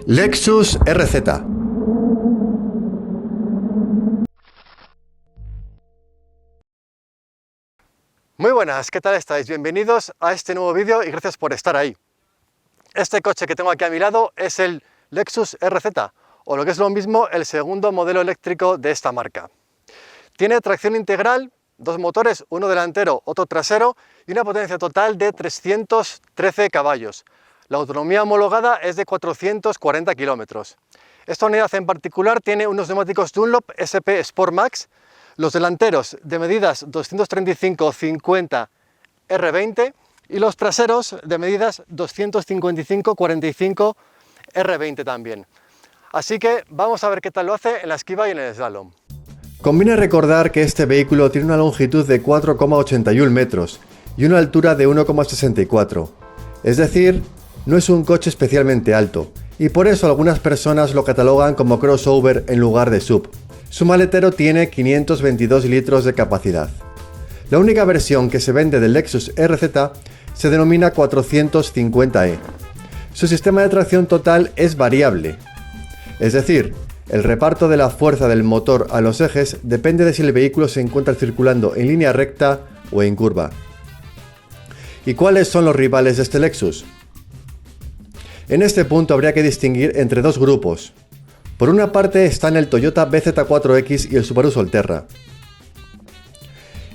Lexus RZ. Muy buenas, ¿qué tal estáis? Bienvenidos a este nuevo vídeo y gracias por estar ahí. Este coche que tengo aquí a mi lado es el Lexus RZ, o lo que es lo mismo, el segundo modelo eléctrico de esta marca. Tiene tracción integral, dos motores, uno delantero, otro trasero y una potencia total de 313 caballos. La autonomía homologada es de 440 kilómetros. Esta unidad en particular tiene unos neumáticos Dunlop SP Sport Max, los delanteros de medidas 235-50 R20 y los traseros de medidas 255-45 R20 también. Así que vamos a ver qué tal lo hace en la esquiva y en el slalom. Conviene recordar que este vehículo tiene una longitud de 4,81 metros y una altura de 1,64. Es decir, no es un coche especialmente alto, y por eso algunas personas lo catalogan como crossover en lugar de SUV. Su maletero tiene 522 litros de capacidad. La única versión que se vende del Lexus RZ se denomina 450e. Su sistema de tracción total es variable, es decir, el reparto de la fuerza del motor a los ejes depende de si el vehículo se encuentra circulando en línea recta o en curva. ¿Y cuáles son los rivales de este Lexus? En este punto habría que distinguir entre dos grupos. Por una parte están el Toyota BZ4X y el Subaru Solterra.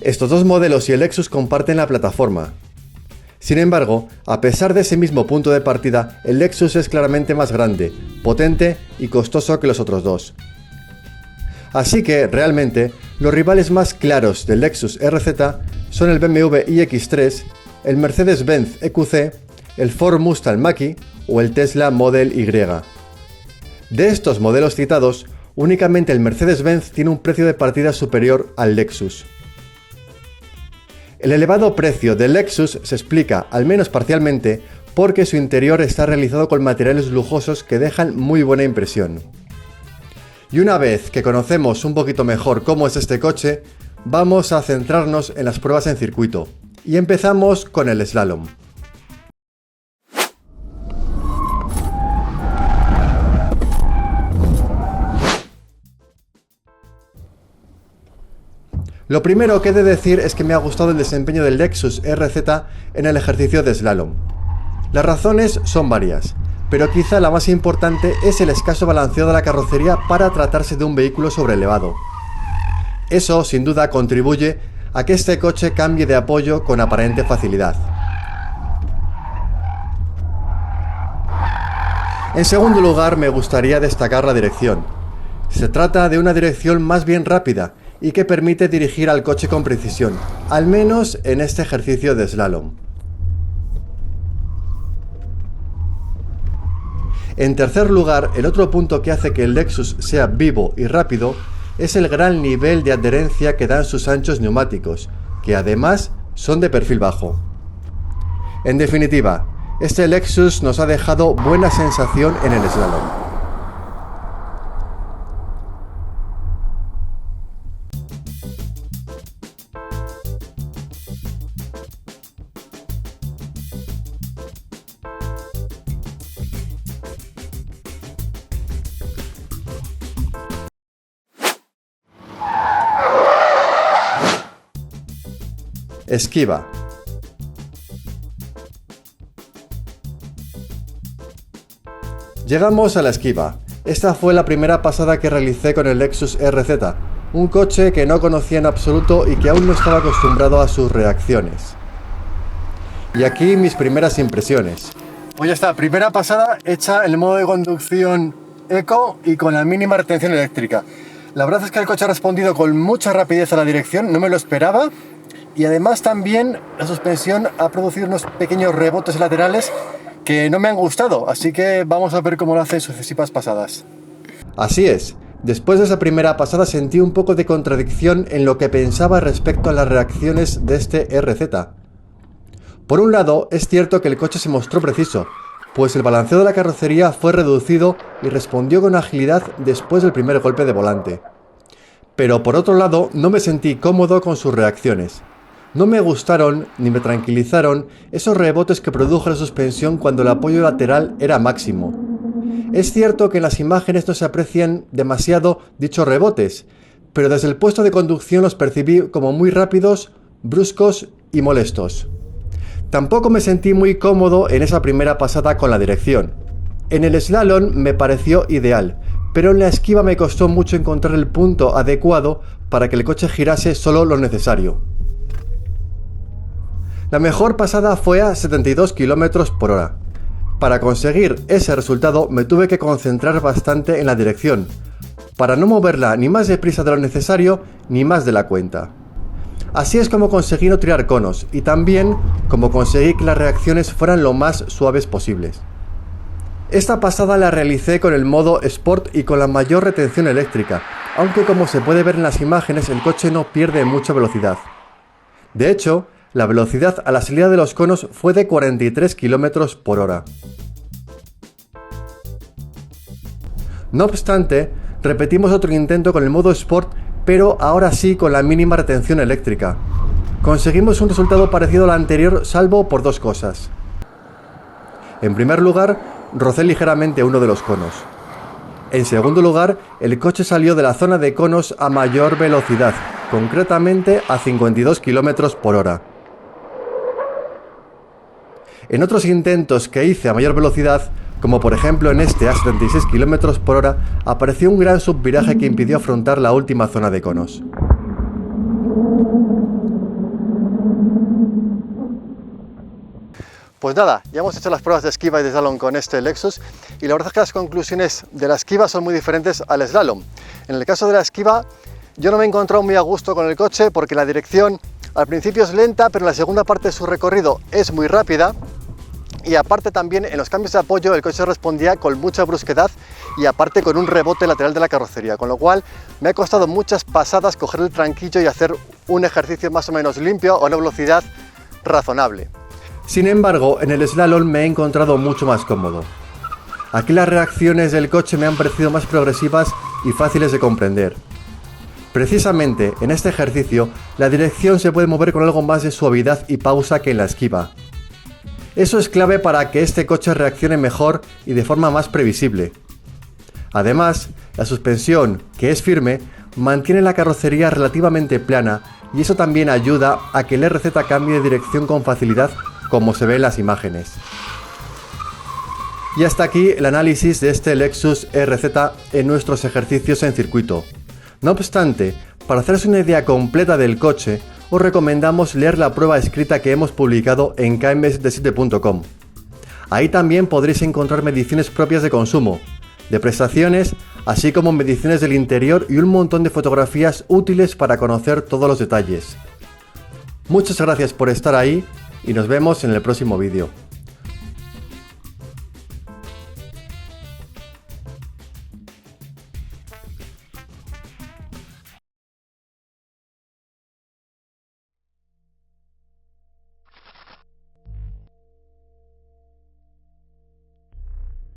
Estos dos modelos y el Lexus comparten la plataforma. Sin embargo, a pesar de ese mismo punto de partida, el Lexus es claramente más grande, potente y costoso que los otros dos. Así que, realmente, los rivales más claros del Lexus RZ son el BMW iX3, el Mercedes-Benz EQC, el Ford Mustang Mach-E o el Tesla Model Y. De estos modelos citados, únicamente el Mercedes-Benz tiene un precio de partida superior al Lexus. El elevado precio del Lexus se explica, al menos parcialmente, porque su interior está realizado con materiales lujosos que dejan muy buena impresión. Y una vez que conocemos un poquito mejor cómo es este coche, vamos a centrarnos en las pruebas en circuito. Y empezamos con el slalom. Lo primero que he de decir es que me ha gustado el desempeño del Lexus RZ en el ejercicio de slalom. Las razones son varias, pero quizá la más importante es el escaso balanceo de la carrocería para tratarse de un vehículo sobrelevado. Eso, sin duda, contribuye a que este coche cambie de apoyo con aparente facilidad. En segundo lugar, me gustaría destacar la dirección. Se trata de una dirección más bien rápida y que permite dirigir al coche con precisión, al menos en este ejercicio de slalom. En tercer lugar, el otro punto que hace que el Lexus sea vivo y rápido es el gran nivel de adherencia que dan sus anchos neumáticos, que además son de perfil bajo. En definitiva, este Lexus nos ha dejado buena sensación en el slalom. Esquiva. Llegamos a la esquiva. Esta fue la primera pasada que realicé con el Lexus RZ, un coche que no conocía en absoluto y que aún no estaba acostumbrado a sus reacciones. Y aquí mis primeras impresiones. Pues ya está, primera pasada hecha en el modo de conducción Eco y con la mínima retención eléctrica. La verdad es que el coche ha respondido con mucha rapidez a la dirección, no me lo esperaba. Y además también la suspensión ha producido unos pequeños rebotes laterales que no me han gustado, así que vamos a ver cómo lo hace en sucesivas pasadas. Así es, después de esa primera pasada sentí un poco de contradicción en lo que pensaba respecto a las reacciones de este RZ. Por un lado, es cierto que el coche se mostró preciso, pues el balanceo de la carrocería fue reducido y respondió con agilidad después del primer golpe de volante. Pero por otro lado, no me sentí cómodo con sus reacciones. No me gustaron ni me tranquilizaron esos rebotes que produjo la suspensión cuando el apoyo lateral era máximo. Es cierto que en las imágenes no se aprecian demasiado dichos rebotes, pero desde el puesto de conducción los percibí como muy rápidos, bruscos y molestos. Tampoco me sentí muy cómodo en esa primera pasada con la dirección. En el slalom me pareció ideal, pero en la esquiva me costó mucho encontrar el punto adecuado para que el coche girase solo lo necesario. La mejor pasada fue a 72 km/h. Para conseguir ese resultado me tuve que concentrar bastante en la dirección, para no moverla ni más deprisa de lo necesario ni más de la cuenta. Así es como conseguí no tirar conos y también como conseguí que las reacciones fueran lo más suaves posibles. Esta pasada la realicé con el modo Sport y con la mayor retención eléctrica, aunque como se puede ver en las imágenes el coche no pierde mucha velocidad. De hecho, la velocidad a la salida de los conos fue de 43 km/h. No obstante, repetimos otro intento con el modo Sport, pero ahora sí con la mínima retención eléctrica. Conseguimos un resultado parecido al anterior, salvo por dos cosas. En primer lugar, rocé ligeramente uno de los conos. En segundo lugar, el coche salió de la zona de conos a mayor velocidad, concretamente a 52 km/h. En otros intentos que hice a mayor velocidad, como por ejemplo en este a 76 km/h, apareció un gran subviraje que impidió afrontar la última zona de conos. Pues nada, ya hemos hecho las pruebas de esquiva y de slalom con este Lexus y la verdad es que las conclusiones de la esquiva son muy diferentes al slalom. En el caso de la esquiva, yo no me he encontrado muy a gusto con el coche porque la dirección al principio es lenta, pero en la segunda parte de su recorrido es muy rápida. Y aparte también en los cambios de apoyo el coche respondía con mucha brusquedad y aparte con un rebote lateral de la carrocería, con lo cual me ha costado muchas pasadas coger el tranquillo y hacer un ejercicio más o menos limpio a una velocidad razonable. Sin embargo, en el slalom me he encontrado mucho más cómodo. Aquí las reacciones del coche me han parecido más progresivas y fáciles de comprender. Precisamente en este ejercicio la dirección se puede mover con algo más de suavidad y pausa que en la esquiva. Eso es clave para que este coche reaccione mejor y de forma más previsible. Además, la suspensión, que es firme, mantiene la carrocería relativamente plana y eso también ayuda a que el RZ cambie de dirección con facilidad, como se ve en las imágenes. Y hasta aquí el análisis de este Lexus RZ en nuestros ejercicios en circuito. No obstante, para hacerse una idea completa del coche, os recomendamos leer la prueba escrita que hemos publicado en km77.com. Ahí también podréis encontrar mediciones propias de consumo, de prestaciones, así como mediciones del interior y un montón de fotografías útiles para conocer todos los detalles. Muchas gracias por estar ahí y nos vemos en el próximo vídeo.